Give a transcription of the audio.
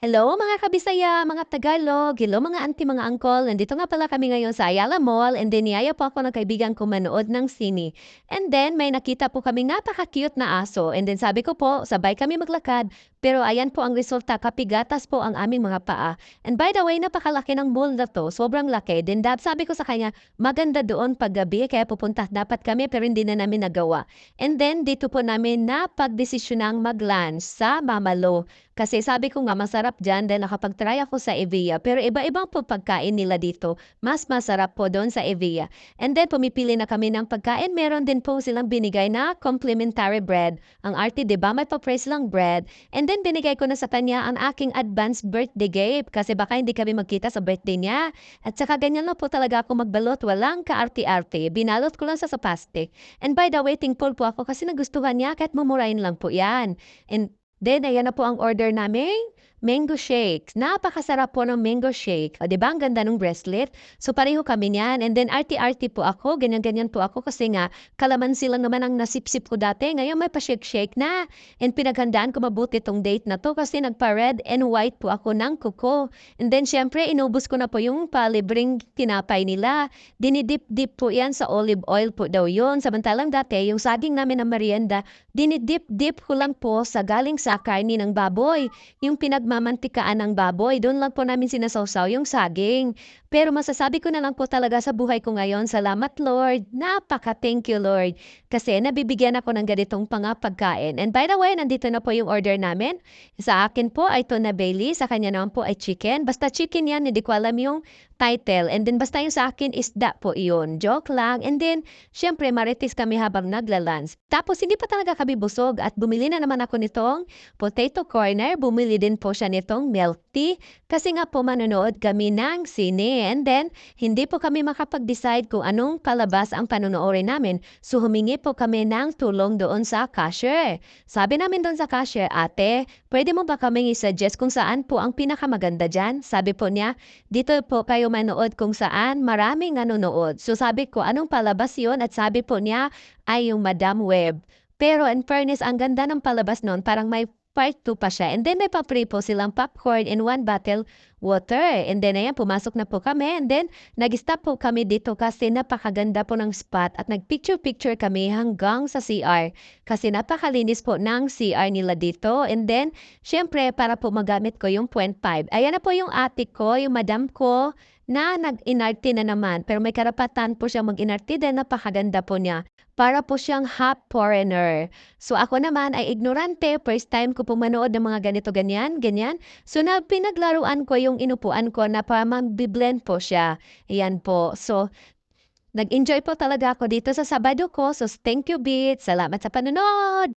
Hello mga kabisaya, mga Tagalog, hello mga auntie, mga uncle. Nandito nga pala kami ngayon sa Ayala Mall and then niyaya po ako ng kaibigan ko manood ng sine. And then may nakita po kami napaka-cute na aso and then sabi ko po, sabay kami maglakad. Pero ayan po ang resulta, kapigatas po ang aming mga paa. And by the way, napakalaki ng mall na to, sobrang laki. Then sabi ko sa kanya, maganda doon paggabi kaya pupunta dapat kami pero hindi na namin nagawa. And then dito po namin napagdesisyon mag-lunch sa Mamalo. Kasi sabi ko nga masarap diyan dahil nakapag-try ako sa Evia, pero iba-ibang po pagkain nila dito. Mas masarap po doon sa Evia. And then pumipili na kami ng pagkain, meron din po silang binigay na complimentary bread. Ang arte, 'di ba? May pa-price lang bread. And then binigay ko na sa kanya ang aking advanced birthday gift kasi baka hindi kami magkita sa birthday niya. At saka ganyan lang po talaga ako magbalot, walang kaarte-arte. Binalot ko lang sa plastic. And by the way, thankful po ako kasi nagustuhan niya kahit mumurahin lang po 'yan. And then, ayan na po ang order namin. Mango shake. Napakasarap po ng mango shake. O, di ba? Ang ganda ng bracelet. So, pareho kami niyan. And then, arty-arty po ako. Ganyan-ganyan po ako kasi nga, kalamansi lang naman ang nasipsip ko dati. Ngayon, may pa-shake-shake na. And pinaghandaan ko mabuti tong date na to kasi nagpa-red and white po ako ng kuko. And then, syempre, inubos ko na po yung palibreng tinapay nila. Dinidip-dip po yan sa olive oil po daw yun. Samantalang dati, yung saging namin ng merienda, dinidip-dip ko lang po sa galing sa karni ng baboy. Yung pinagmamantikaan ng baboy, doon lang po namin sinasawsaw yung saging. Pero masasabi ko na lang po talaga sa buhay ko ngayon, salamat Lord, napaka-thank you Lord. Kasi nabibigyan ako ng ganitong pagkain. And by the way, nandito na po yung order namin. Sa akin po ay tuna Bailey, sa kanya naman po ay chicken. Basta chicken yan, hindi ko alam yung title. And then basta yung sa akin isda po iyon. Joke lang. And then, syempre, marites kami habang naglalans. Tapos, hindi pa talaga kami busog at bumili na naman ako nitong potato corner. Bumili din po siya nitong milk tea kasi nga po manonood kami ng sine. And then, hindi po kami makapag-decide kung anong palabas ang panonoorin namin. So, humingi po kami ng tulong doon sa cashier. Sabi namin doon sa cashier, ate, pwede mo ba kaming i-suggest kung saan po ang pinakamaganda dyan? Sabi po niya, dito po kayo manood kung saan maraming nanonood. So sabi ko, anong palabas yon? At sabi po niya, ay yung Madam Web. Pero in fairness, ang ganda ng palabas noon, parang may part 2 pa siya. And then may pa-free po silang popcorn and one bottle water. And then ayan, pumasok na po kami. And then nag-stop po kami dito kasi napakaganda po ng spot at nag-picture-picture kami hanggang sa CR. Kasi napakalinis po ng CR nila dito. And then, syempre, para po magamit ko yung 0.5. Ayan na po yung ate ko, yung madam ko, na nag-inarte na naman. Pero may karapatan po siya mag-inarte din, napakaganda po niya. Para po siyang half foreigner. So ako naman ay ignorante, first time ko po manood ng mga ganito ganyan, ganyan. So na pinaglaruan ko yung inupuan ko na para mag-blend po siya. Ayan po. So nag-enjoy po talaga ako dito sa Sabado ko. So thank you, Beat. Salamat sa panonood!